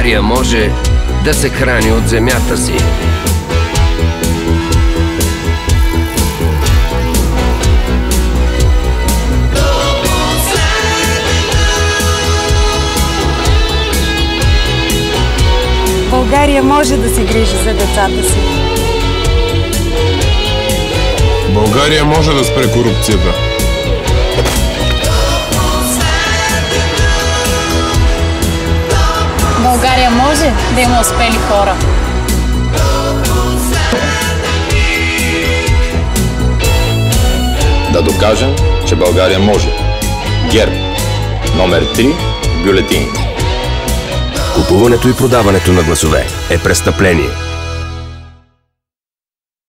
България може да се храни от земята си. България може да се грижи за децата си. България може да спре корупцията. България може да има успели хора. Да докажем, че България може. ГЕРБ. Номер 3 в бюлетините. Купуването и продаването на гласове е престъпление.